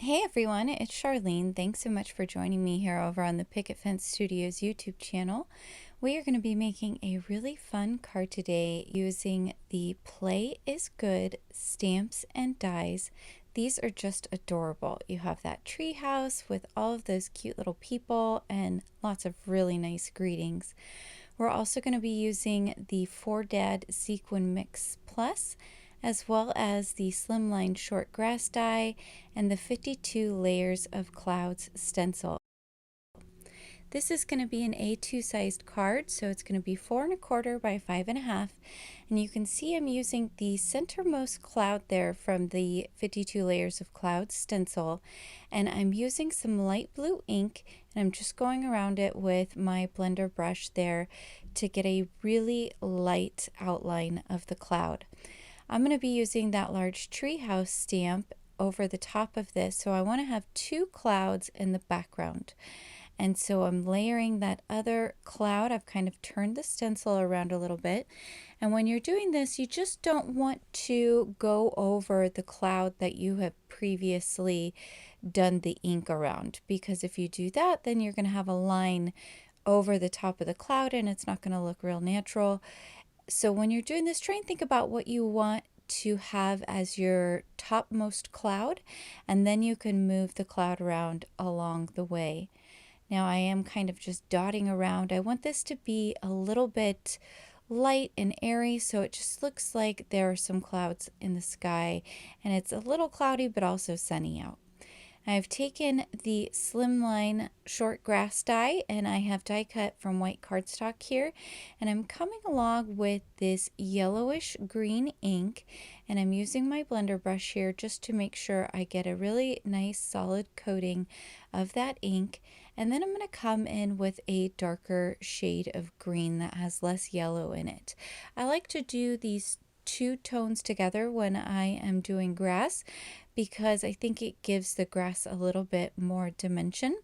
Hey everyone, it's Charlene. Thanks so much for joining me here over on the Picket Studios YouTube channel. We are going to be making a really fun card today using the Play is Good stamps and dies. These are just adorable. You have that tree house with all of those cute little people and lots of really nice greetings. We're also going to be using the 4Dad Sequin Mix Plus, as well as the Slimline Short Grass die and the 52 Layers of Clouds stencil. This is going to be an A2 sized card, so it's going to be 4 1/4 by 5 1/2, and you can see I'm using the centermost cloud there from the 52 Layers of Clouds stencil, and I'm using some light blue ink, and I'm just going around it with my blender brush there to get a really light outline of the cloud. I'm going to be using that large treehouse stamp over the top of this, so I want to have 2 clouds in the background. And so I'm layering that other cloud. I've kind of turned the stencil around a little bit. And when you're doing this, you just don't want to go over the cloud that you have previously done the ink around, because if you do that, then you're going to have a line over the top of the cloud and it's not going to look real natural. So when you're doing this, try and think about what you want to have as your topmost cloud, and then you can move the cloud around along the way. Now I am kind of just dotting around. I want this to be a little bit light and airy, so it just looks like there are some clouds in the sky, and it's a little cloudy but also sunny out. I've taken the Slimline Short Grass die, and I have die cut from white cardstock here, and I'm coming along with this yellowish green ink, and I'm using my blender brush here just to make sure I get a really nice solid coating of that ink. And then I'm going to come in with a darker shade of green that has less yellow in it. I like to do these 2 tones together when I am doing grass, because I think it gives the grass a little bit more dimension.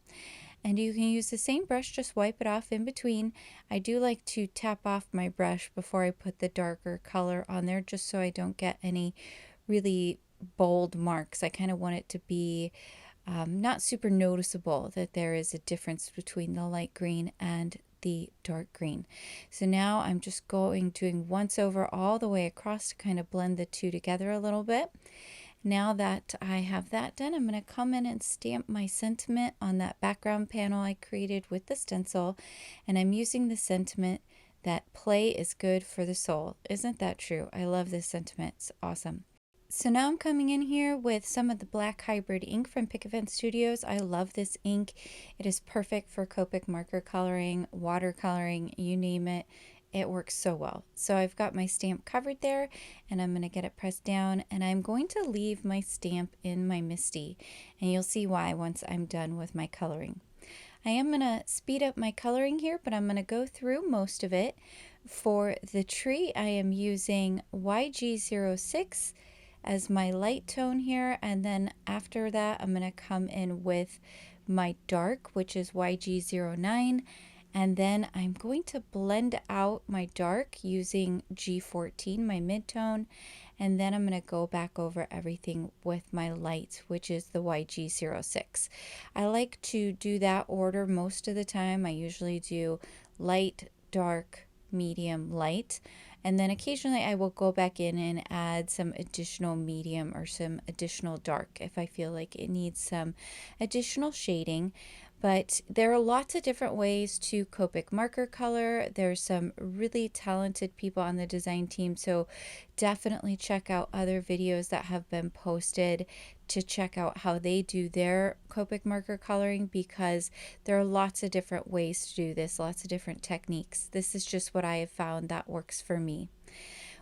And you can use the same brush, just wipe it off in between. I do like to tap off my brush before I put the darker color on there, just so I don't get any really bold marks. I kind of want it to be not super noticeable that there is a difference between the light green and the dark green. So now I'm just doing once over all the way across to kind of blend the two together a little bit. Now that I have that done, I'm going to come in and stamp my sentiment on that background panel I created with the stencil, and I'm using the sentiment that play is good for the soul. Isn't that true? I love this sentiment. It's awesome. So now I'm coming in here with some of the black hybrid ink from Picket Studios. I love this ink. It is perfect for Copic marker coloring, watercoloring, you name it. It works so well. So I've got my stamp covered there, and I'm going to get it pressed down, and I'm going to leave my stamp in my MISTI, and you'll see why once I'm done with my coloring. I am going to speed up my coloring here, but I'm going to go through most of it. For the tree, I am using YG06 as my light tone here, and then after that I'm going to come in with my dark, which is YG09, and then I'm going to blend out my dark using G14, my mid-tone, and then I'm going to go back over everything with my light, which is the YG06. I like to do that order most of the time. I usually do light, dark, medium, light, and then occasionally I will go back in and add some additional medium or some additional dark if I feel like it needs some additional shading. But there are lots of different ways to Copic marker color. There's some really talented people on the design team, so definitely check out other videos that have been posted to check out how they do their Copic marker coloring, because there are lots of different ways to do this, lots of different techniques. This is just what I have found that works for me.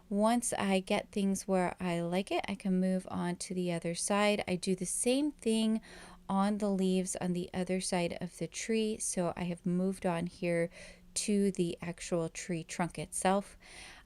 Once I get things where I like it, I can move on to the other side. I do the same thing on the leaves on the other side of the tree, so I have moved on here to the actual tree trunk itself.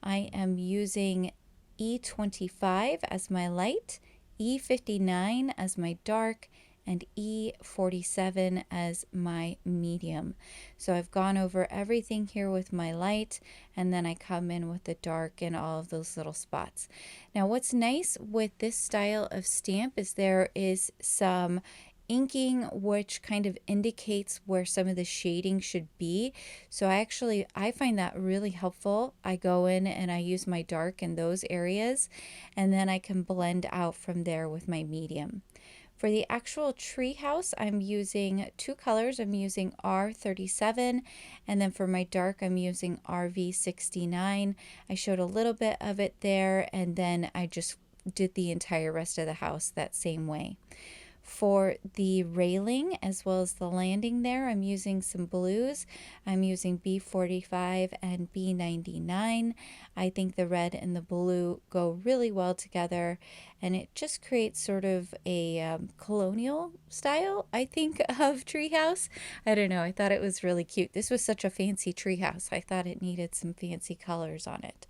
I am using E25 as my light, E59 as my dark, and E47 as my medium. So I've gone over everything here with my light, and then I come in with the dark in all of those little spots. Now what's nice with this style of stamp is there is some inking which kind of indicates where some of the shading should be. So I find that really helpful. I go in and I use my dark in those areas, and then I can blend out from there with my medium. For the actual tree house, I'm using two colors. I'm using R37, and then for my dark, I'm using RV69. I showed a little bit of it there, and then I just did the entire rest of the house that same way. For the railing as well as the landing there, I'm using some blues. I'm using B45 and B99. I think the red and the blue go really well together, and it just creates sort of a colonial style, I think, of treehouse. I don't know, I thought it was really cute. This was such a fancy treehouse. I thought it needed some fancy colors on it.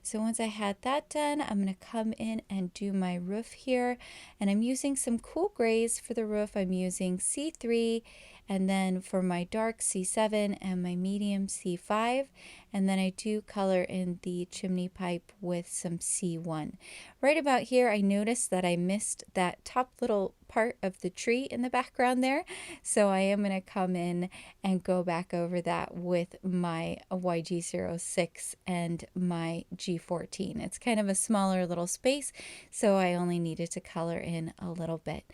So once I had that done, I'm going to come in and do my roof here. And I'm using some cool grays for the roof. I'm using C3, and then for my dark C7 and my medium C5. And then I do color in the chimney pipe with some C1. Right about here, I noticed that I missed that top little part of the tree in the background there. So I am going to come in and go back over that with my YG06 and my G14. It's kind of a smaller little space, so I only needed to color in a little bit.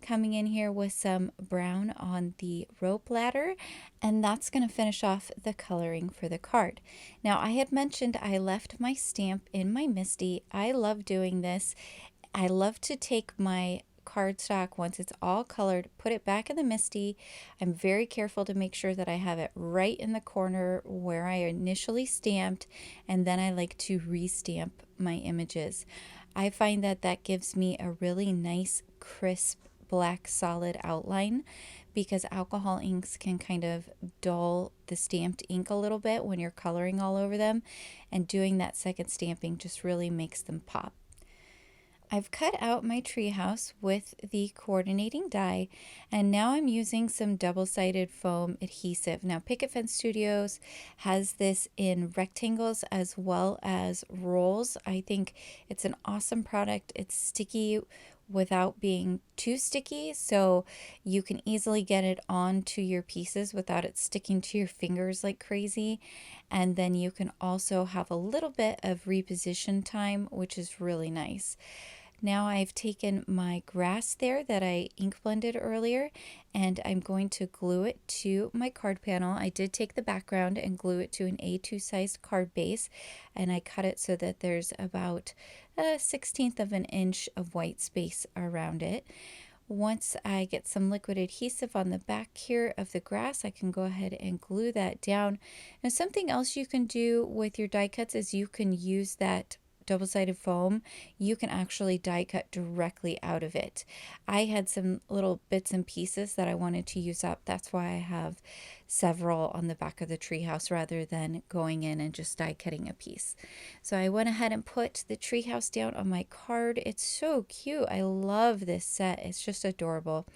Coming in here with some brown on the rope ladder, and that's going to finish off the coloring for the card. Now I had mentioned I left my stamp in my MISTI. I love doing this. I love to take my cardstock once it's all colored, put it back in the MISTI. I'm very careful to make sure that I have it right in the corner where I initially stamped, and then I like to restamp my images. I find that that gives me a really nice crisp black solid outline, because alcohol inks can kind of dull the stamped ink a little bit when you're coloring all over them, and doing that second stamping just really makes them pop. I've cut out my treehouse with the coordinating die, and now I'm using some double-sided foam adhesive. Now Picket Fence Studios has this in rectangles as well as rolls. I think it's an awesome product. It's sticky without being too sticky, so you can easily get it onto your pieces without it sticking to your fingers like crazy. And then you can also have a little bit of reposition time, which is really nice. Now I've taken my grass there that I ink blended earlier, and I'm going to glue it to my card panel. I did take the background and glue it to an A2 sized card base, and I cut it so that there's about a 1/16 of an inch of white space around it. Once I get some liquid adhesive on the back here of the grass, I can go ahead and glue that down. Now something else you can do with your die cuts is you can use that double-sided foam. You can actually die cut directly out of it. I had some little bits and pieces that I wanted to use up. That's why I have several on the back of the treehouse rather than going in and just die cutting a piece. So I went ahead and put the treehouse down on my card. It's so cute. I love this set. It's just adorable.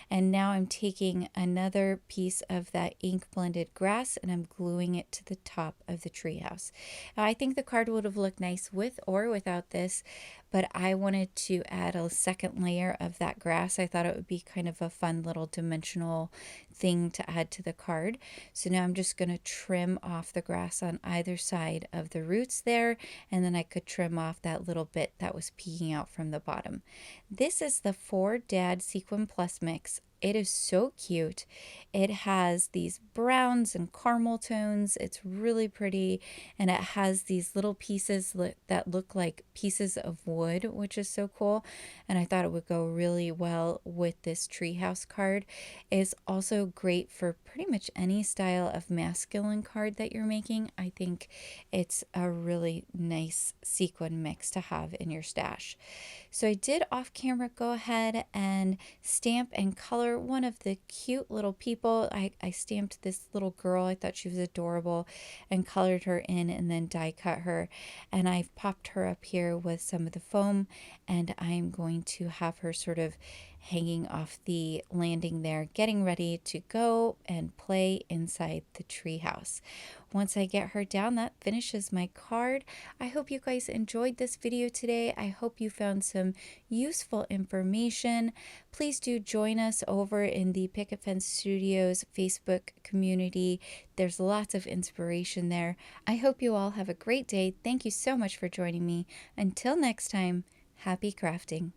And now I'm taking another piece of that ink blended grass and I'm gluing it to the top of the treehouse. I think the card would have looked nice with or without this, but I wanted to add a second layer of that grass. I thought it would be kind of a fun little dimensional thing to add to the card. So now I'm just going to trim off the grass on either side of the roots there, and then I could trim off that little bit that was peeking out from the bottom. This is the For Dad Sequin Plus Mix. It is so cute. It has these browns and caramel tones. It's really pretty, and it has these little pieces that look like pieces of wood, which is so cool. And I thought it would go really well with this treehouse card. It's also great for pretty much any style of masculine card that you're making. I think it's a really nice sequin mix to have in your stash. So I did off camera go ahead and stamp and color one of the cute little people. I stamped this little girl. I thought she was adorable and colored her in and then die cut her. And I've popped her up here with some of the foam, and I'm going to have her sort of hanging off the landing there, getting ready to go and play inside the treehouse. Once I get her down, that finishes my card. I hope you guys enjoyed this video today. I hope you found some useful information. Please do join us over in the Picket Fence Studios Facebook community. There's lots of inspiration there. I hope you all have a great day. Thank you so much for joining me. Until next time, happy crafting.